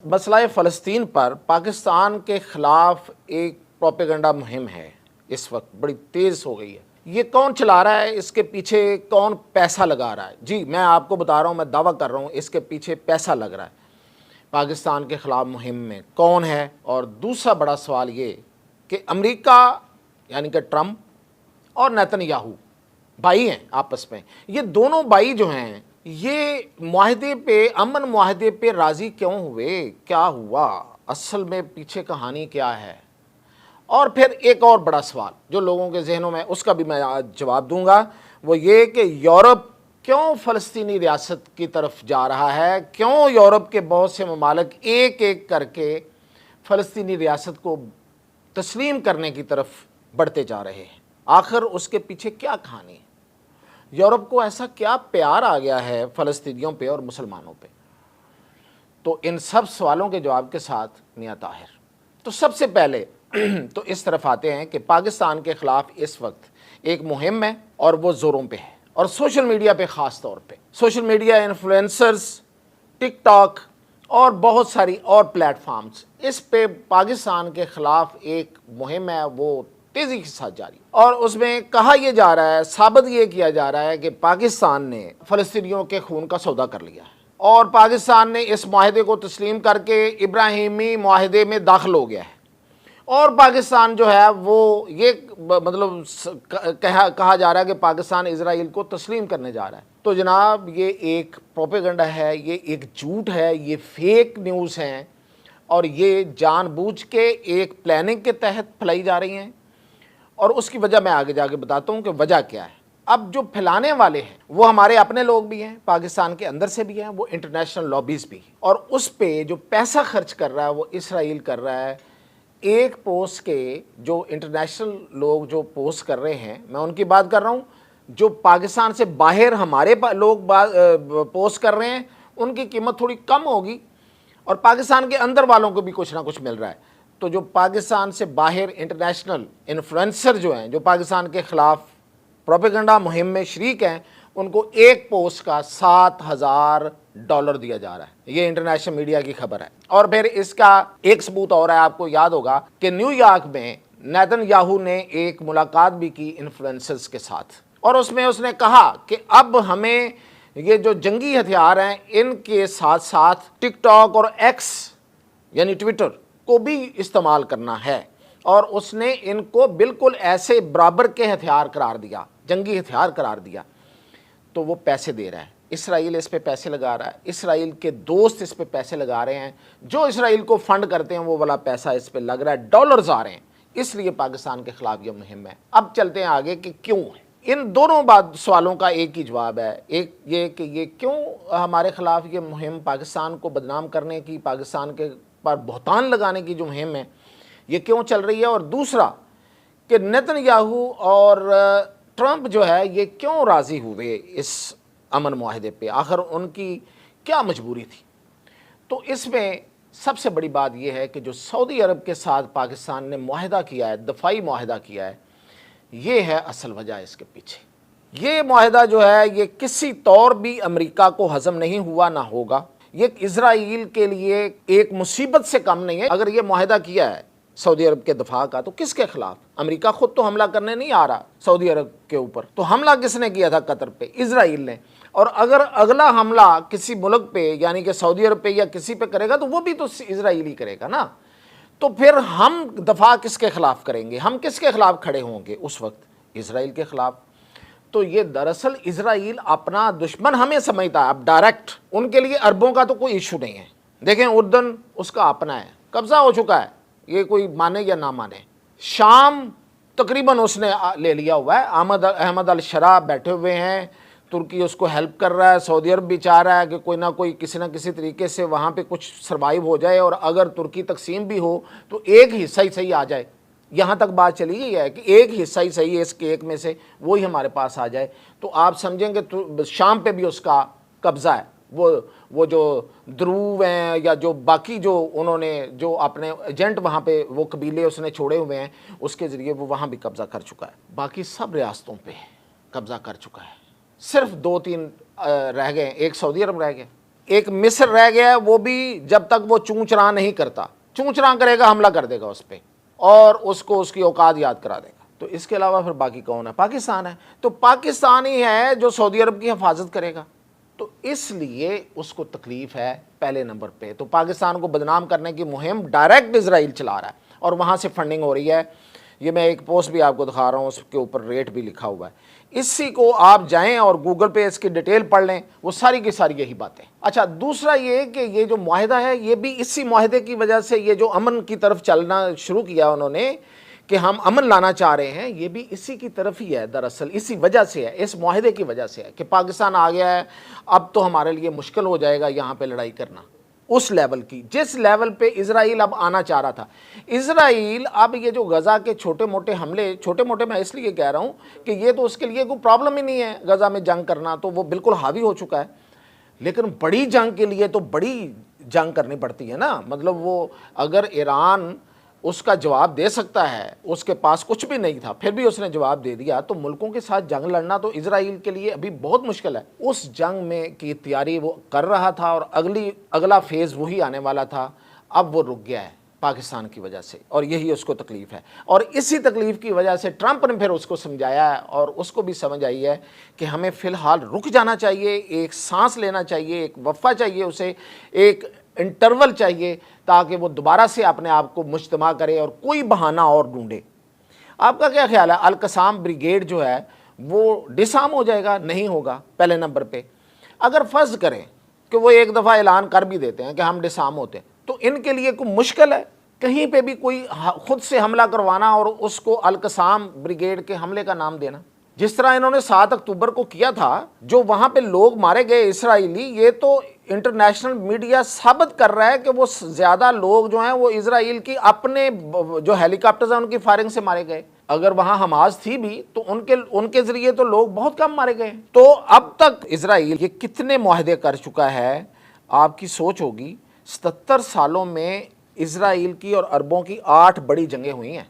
मसला फ़लस्तीन पर पाकिस्तान के ख़िलाफ़ एक प्रोपेगेंडा मुहिम है, इस वक्त बड़ी तेज़ हो गई है। ये कौन चला रहा है, इसके पीछे कौन पैसा लगा रहा है? जी, मैं आपको बता रहा हूँ, मैं दावा कर रहा हूँ, इसके पीछे पैसा लग रहा है। पाकिस्तान के ख़िलाफ़ मुहिम में कौन है? और दूसरा बड़ा सवाल ये कि अमेरिका यानी कि ट्रंप और नेतन्याहू भाई हैं आपस में। ये दोनों भाई जो हैं, ये मुआहदे पे, अमन मुआहदे पे राज़ी क्यों हुए? क्या हुआ? असल में पीछे कहानी क्या है? और फिर एक और बड़ा सवाल जो लोगों के जहनों में, उसका भी मैं आज जवाब दूंगा, वो ये कि यूरोप क्यों फ़लस्तीनी रियासत की तरफ जा रहा है? क्यों यूरोप के बहुत से ममालिक एक एक करके फ़लस्तीनी रियासत को तस्लीम करने की तरफ बढ़ते जा रहे हैं? आखिर उसके पीछे क्या कहानी है? यूरोप को ऐसा क्या प्यार आ गया है फ़लस्तीनियों पे और मुसलमानों पे? तो इन सब सवालों के जवाब के साथ मियां ताहिर। तो सबसे पहले तो इस तरफ आते हैं कि पाकिस्तान के ख़िलाफ़ इस वक्त एक मुहिम है और वो ज़ोरों पे है, और सोशल मीडिया पे ख़ास तौर पे सोशल मीडिया इन्फ्लुएंसर्स, टिकटॉक और बहुत सारी और प्लेटफार्म्स, इस पे पाकिस्तान के ख़िलाफ़ एक मुहिम है, वो तेज़ी के साथ जारी। और उसमें कहा यह जा रहा है, साबित ये किया जा रहा है कि पाकिस्तान ने फ़लस्तीनियों के खून का सौदा कर लिया है और पाकिस्तान ने इस माहदे को तस्लीम करके इब्राहिमी माहदे में दाखिल हो गया है। और पाकिस्तान जो है वो ये मतलब कहा जा रहा है कि पाकिस्तान इजराइल को तस्लीम करने जा रहा है। तो जनाब, ये एक प्रोपेगेंडा है, ये एक झूठ है, ये फेक न्यूज़ हैं और ये जानबूझ के एक प्लानिंग के तहत फैलाई जा रही हैं। और उसकी वजह मैं आगे जाके बताता हूँ कि वजह क्या है। अब जो फैलाने वाले हैं वो हमारे अपने लोग भी हैं, पाकिस्तान के अंदर से भी हैं, वो इंटरनेशनल लॉबीज़ भी हैं, और उस पे जो पैसा खर्च कर रहा है वो इसराइल कर रहा है। एक पोस्ट के जो इंटरनेशनल लोग जो पोस्ट कर रहे हैं, मैं उनकी बात कर रहा हूँ, जो पाकिस्तान से बाहर हमारे लोग पोस्ट कर रहे हैं, उनकी कीमत थोड़ी कम होगी और पाकिस्तान के अंदर वालों को भी कुछ ना कुछ मिल रहा है। तो जो पाकिस्तान से बाहर इंटरनेशनल इन्फ्लुएंसर जो हैं, जो पाकिस्तान के ख़िलाफ़ प्रोपेगेंडा मुहिम में शरीक हैं, उनको एक पोस्ट का $7,000 दिया जा रहा है। ये इंटरनेशनल मीडिया की खबर है। और फिर इसका एक सबूत और है, आपको याद होगा कि न्यूयॉर्क में नेतन्याहू ने एक मुलाकात भी की इन्फ्लुएंसर्स के साथ, और उसमें उसने कहा कि अब हमें ये जो जंगी हथियार हैं, इनके साथ साथ टिकटॉक और एक्स यानी ट्विटर को भी इस्तेमाल करना है, और उसने इनको बिल्कुल ऐसे बराबर के हथियार करार दिया, जंगी हथियार करार दिया। तो वो पैसे दे रहा है, इसराइल इस पे पैसे लगा रहा है, इसराइल के दोस्त इस पे पैसे लगा रहे हैं, जो इसराइल को फंड करते हैं वो वाला पैसा इस पे लग रहा है, डॉलर्स आ रहे हैं। इसलिए पाकिस्तान के खिलाफ ये मुहिम है। अब चलते हैं आगे कि क्यों है। इन दोनों बात सवालों का एक ही जवाब है, एक ये कि ये क्यों हमारे खिलाफ ये मुहिम, पाकिस्तान को बदनाम करने की, पाकिस्तान के पर बहुतान लगाने की जो मुहिम है, ये क्यों चल रही है। और दूसरा कि नेतन्याहू और ट्रंप जो है ये क्यों राज़ी हुए इस अमन मुआहदे पे, आखिर उनकी क्या मजबूरी थी। तो इसमें सबसे बड़ी बात यह है कि जो सऊदी अरब के साथ पाकिस्तान ने मुआहदा किया है, दफ़ाई मुआहदा किया है, ये है असल वजह इसके पीछे। ये मुआहदा जो है ये किसी तौर भी अमेरिका को हज़म नहीं हुआ, ना होगा। ये इजराइल के लिए एक मुसीबत से कम नहीं है। अगर ये मुआहदा किया है सऊदी अरब के दफा का, तो किसके खिलाफ? अमेरिका खुद तो हमला करने नहीं आ रहा सऊदी अरब के ऊपर, तो हमला किसने किया था? कतर पे, इजराइल ने। और अगर अगला हमला किसी मुल्क पे यानी कि सऊदी अरब पे या किसी पे करेगा तो वो भी तो इजराइल ही करेगा ना। तो फिर हम दफा किसके खिलाफ करेंगे? हम किसके खिलाफ खड़े होंगे उस वक्त? इजराइल के खिलाफ। तो ये दरअसल इजराइल अपना दुश्मन हमें समझता है अब डायरेक्ट। उनके लिए अरबों का तो कोई इशू नहीं है। देखें, उर्दन उसका अपना है, कब्जा हो चुका है, ये कोई माने या ना माने। शाम तकरीबन उसने ले लिया हुआ है। अहमद अल शरा बैठे हुए हैं, तुर्की उसको हेल्प कर रहा है, सऊदी अरब भी चाह रहा है कि कोई ना कोई किसी ना किसी तरीके से वहाँ पे कुछ सर्वाइव हो जाए, और अगर तुर्की तकसीम भी हो तो एक हिस्सा ही सही आ जाए। यहाँ तक बात चली गई है कि एक हिस्सा ही सही है इस केक में से, वो ही हमारे पास आ जाए, तो आप समझेंगे तो शाम पे भी उसका कब्ज़ा है। वो जो ध्रुव हैं या जो बाकी जो उन्होंने जो अपने एजेंट वहाँ पे वो कबीले उसने छोड़े हुए हैं, उसके ज़रिए वो वहाँ भी कब्ज़ा कर चुका है। बाकी सब रियासतों पे कब्ज़ा कर चुका है। सिर्फ 2-3 रह गए, एक सऊदी अरब रह गए। एक मिस्र रह गया है, वो भी जब तक वो चूं चरां नहीं करता, चूं चरां करेगा हमला कर देगा उस पर और उसको उसकी औकात याद करा देगा। तो इसके अलावा फिर बाकी कौन है? पाकिस्तान है। तो पाकिस्तान ही है जो सऊदी अरब की हिफाजत करेगा। तो इसलिए उसको तकलीफ है पहले नंबर पे। तो पाकिस्तान को बदनाम करने की मुहिम डायरेक्ट इजराइल चला रहा है और वहाँ से फंडिंग हो रही है। ये मैं एक पोस्ट भी आपको दिखा रहा हूँ, उसके ऊपर रेट भी लिखा हुआ है। इसी को आप जाएं और गूगल पे इसकी डिटेल पढ़ लें, वो सारी की सारी यही बातें। अच्छा, दूसरा ये कि ये जो मुआहिदा है, ये भी इसी मुआहिदे की वजह से, ये जो अमन की तरफ चलना शुरू किया उन्होंने कि हम अमन लाना चाह रहे हैं, ये भी इसी की तरफ ही है। दरअसल इसी वजह से है, इस मुआहिदे की वजह से है कि पाकिस्तान आ गया है, अब तो हमारे लिए मुश्किल हो जाएगा यहाँ पे लड़ाई करना उस लेवल की, जिस लेवल पे इजराइल अब आना चाह रहा था। इजराइल अब ये जो गज़ा के छोटे मोटे हमले, छोटे मोटे मैं इसलिए कह रहा हूँ कि ये तो उसके लिए कोई प्रॉब्लम ही नहीं है गज़ा में जंग करना, तो वो बिल्कुल हावी हो चुका है। लेकिन बड़ी जंग के लिए तो बड़ी जंग करनी पड़ती है ना। मतलब वो अगर ईरान उसका जवाब दे सकता है, उसके पास कुछ भी नहीं था फिर भी उसने जवाब दे दिया, तो मुल्कों के साथ जंग लड़ना तो इजराइल के लिए अभी बहुत मुश्किल है। उस जंग में की तैयारी वो कर रहा था और अगला फेज़ वही आने वाला था। अब वो रुक गया है पाकिस्तान की वजह से, और यही उसको तकलीफ़ है। और इसी तकलीफ़ की वजह से ट्रंप ने फिर उसको समझाया है और उसको भी समझ आई है कि हमें फ़िलहाल रुक जाना चाहिए, एक सांस लेना चाहिए, एक वफ़ा चाहिए, उसे एक इंटरवल चाहिए ताकि वो दोबारा से अपने आप को मुज्तमा करे और कोई बहाना और ढूंढे। आपका क्या ख्याल है? अल कसाम ब्रिगेड जो है वो डिसआर्म हो जाएगा? नहीं होगा। पहले नंबर पे अगर फ़र्ज़ करें कि वो एक दफ़ा ऐलान कर भी देते हैं कि हम डिसआर्म होते हैं, तो इनके लिए कोई मुश्किल है कहीं पे भी कोई खुद से हमला करवाना और उसको अल कसाम ब्रिगेड के हमले का नाम देना? जिस तरह इन्होंने 7 अक्टूबर को किया था, जो वहाँ पे लोग मारे गए इसराइली, ये तो इंटरनेशनल मीडिया साबित कर रहा है कि वो ज़्यादा लोग जो हैं वो इसराइल की अपने जो हेलीकॉप्टर्स हैं उनकी फायरिंग से मारे गए। अगर वहाँ हमास थी भी तो उनके ज़रिए तो लोग बहुत कम मारे गए। तो अब तक इसराइल ये कितने मुआहदे कर चुका है? आपकी सोच होगी 77 सालों में इसराइल की और अरबों की 8 बड़ी जंगें हुई हैं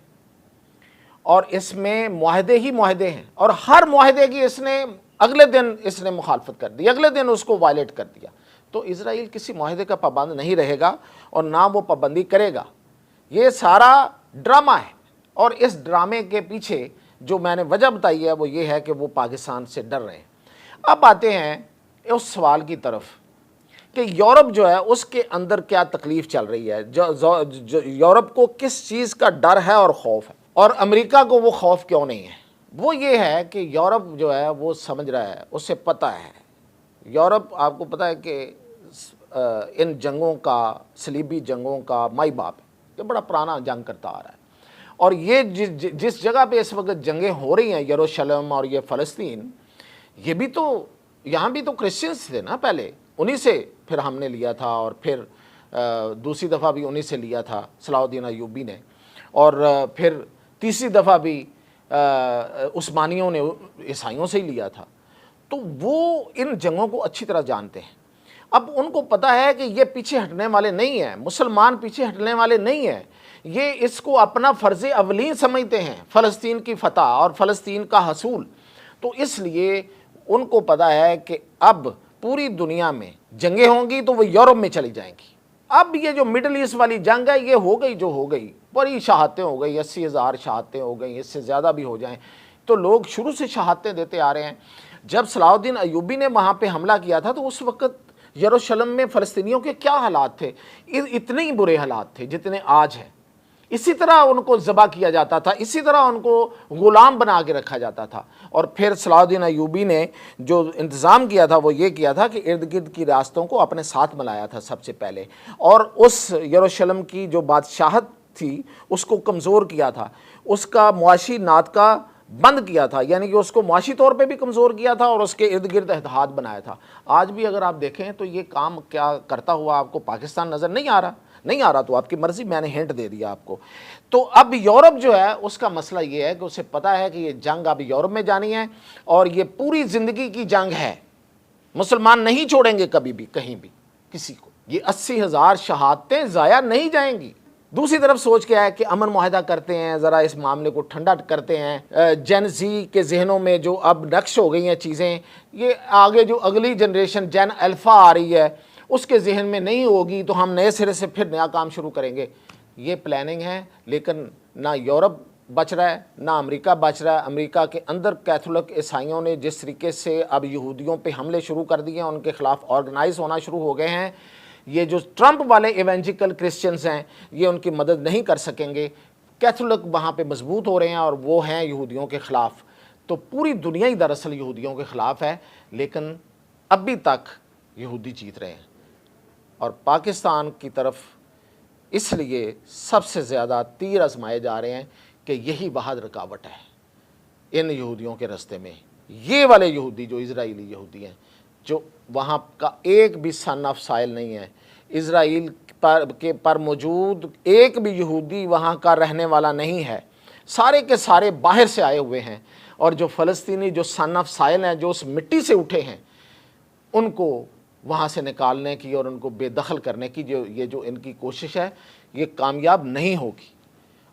और इसमें मुआहदे ही मुआहदे हैं, और हर मुआहदे की इसने अगले दिन इसने मुखालफत कर दी, अगले दिन उसको वायलेट कर दिया। तो इजराइल किसी मुआहदे का पाबंद नहीं रहेगा और ना वो पाबंदी करेगा। ये सारा ड्रामा है और इस ड्रामे के पीछे जो मैंने वजह बताई है वो ये है कि वो पाकिस्तान से डर रहे हैं। अब आते हैं उस सवाल की तरफ कि यूरोप जो है उसके अंदर क्या तकलीफ़ चल रही है, जो यूरोप को किस चीज़ का डर है और खौफ है, और अमेरिका को वो खौफ क्यों नहीं है? वो ये है कि यूरोप जो है वो समझ रहा है, उसे पता है। यूरोप, आपको पता है कि इन जंगों का, सलीबी जंगों का माई बाप है, ये बड़ा पुराना जंग करता आ रहा है। और ये जिस जगह पे इस वक्त जंगें हो रही हैं, यरूशलेम और ये फ़लस्तीन, ये भी तो, यहाँ भी तो क्रिश्चियंस थे ना पहले, उन्हीं से फिर हमने लिया था और फिर दूसरी दफ़ा भी उन्हीं से लिया था सलाहुद्दीन अय्यूबी ने, और फिर तीसरी दफ़ा भी उस्मानियों ने ईसाइयों से ही लिया था। तो वो इन जंगों को अच्छी तरह जानते हैं। अब उनको पता है कि ये पीछे हटने वाले नहीं हैं, मुसलमान पीछे हटने वाले नहीं हैं, ये इसको अपना फ़र्ज़ अवलीन समझते हैं, फ़लस्तीन की फ़तह और फ़लस्तीन का हसूल। तो इसलिए उनको पता है कि अब पूरी दुनिया में जंगें होंगी तो वो यूरोप में चली जाएंगी। अब ये जो मिडल ईस्ट वाली जंग है ये हो गई जो हो गई, बड़ी शहादतें हो गई, 80,000 शहादतें हो गई, इससे ज़्यादा भी हो जाएं तो लोग शुरू से शहादतें देते आ रहे हैं। जब सलाहुद्दीन अय्यूबी ने वहाँ पे हमला किया था तो उस वक्त यरूशलेम में फ़लस्तीनियों के क्या हालात थे? इतने ही बुरे हालात थे जितने आज हैं। इसी तरह उनको ज़बह किया जाता था, इसी तरह उनको ग़ुलाम बना के रखा जाता था। और फिर सलाहुद्दीन अय्यूबी ने जो इंतज़ाम किया था वो ये किया था कि इर्द गिर्द की रियासतों को अपने साथ मिलाया था सबसे पहले, और उस यरूशलेम की जो बादशाहत थी उसको कमज़ोर किया था, उसका मुआशी नातका बंद किया था, यानी कि उसको मुआशी तौर पे भी कमज़ोर किया था और उसके इर्द गिर्द इत्तेहाद बनाया था। आज भी अगर आप देखें तो ये काम क्या करता हुआ आपको पाकिस्तान नज़र नहीं आ रहा? नहीं आ रहा तो आपकी मर्ज़ी, मैंने हिंट दे दिया आपको। तो अब यूरोप जो है उसका मसला ये है कि उसे पता है कि ये जंग अब यूरोप में जानी है और ये पूरी ज़िंदगी की जंग है, मुसलमान नहीं छोड़ेंगे कभी भी कहीं भी किसी को, ये 80,000 शहादतें ज़ाया नहीं जाएंगी। दूसरी तरफ सोच के आया कि अमन मुआहदा करते हैं, ज़रा इस मामले को ठंडा करते हैं। जेन ज़ी के जहनों में जो अब नक्श हो गई हैं चीज़ें, ये आगे जो अगली जनरेशन जेन अल्फ़ा आ रही है उसके जहन में नहीं होगी तो हम नए सिरे से फिर नया काम शुरू करेंगे। ये प्लानिंग है, लेकिन ना यूरोप बच रहा है ना अमेरिका बच रहा है। अमेरिका के अंदर कैथोलिक ईसाइयों ने जिस तरीके से अब यहूदियों पे हमले शुरू कर दिए हैं, उनके खिलाफ ऑर्गेनाइज होना शुरू हो गए हैं। ये जो ट्रंप वाले इवेंजिकल क्रिश्चियंस हैं ये उनकी मदद नहीं कर सकेंगे। कैथोलिक वहाँ पे मजबूत हो रहे हैं और वो हैं यहूदियों के ख़िलाफ़। तो पूरी दुनिया ही दरअसल यहूदियों के ख़िलाफ़ है, लेकिन अभी तक यहूदी जीत रहे हैं। और पाकिस्तान की तरफ इसलिए सबसे ज़्यादा तीर आजमाए जा रहे हैं कि यही वाहिद रुकावट है इन यहूदियों के रास्ते में। ये वाले यहूदी जो इजराइली यहूदी हैं, जो वहाँ का एक भी सन ऑफ साइल नहीं है, इजराइल पर मौजूद एक भी यहूदी वहाँ का रहने वाला नहीं है, सारे के सारे बाहर से आए हुए हैं। और जो फ़लस्तीनी जो सन ऑफ साइल हैं, जो उस मिट्टी से उठे हैं, उनको वहाँ से निकालने की और उनको बेदखल करने की जो इनकी कोशिश है, ये कामयाब नहीं होगी।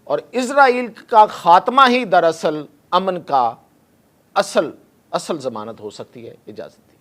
और इजराइल का ख़ात्मा ही दरअसल अमन का असल ज़मानत हो सकती है। इजाज़त।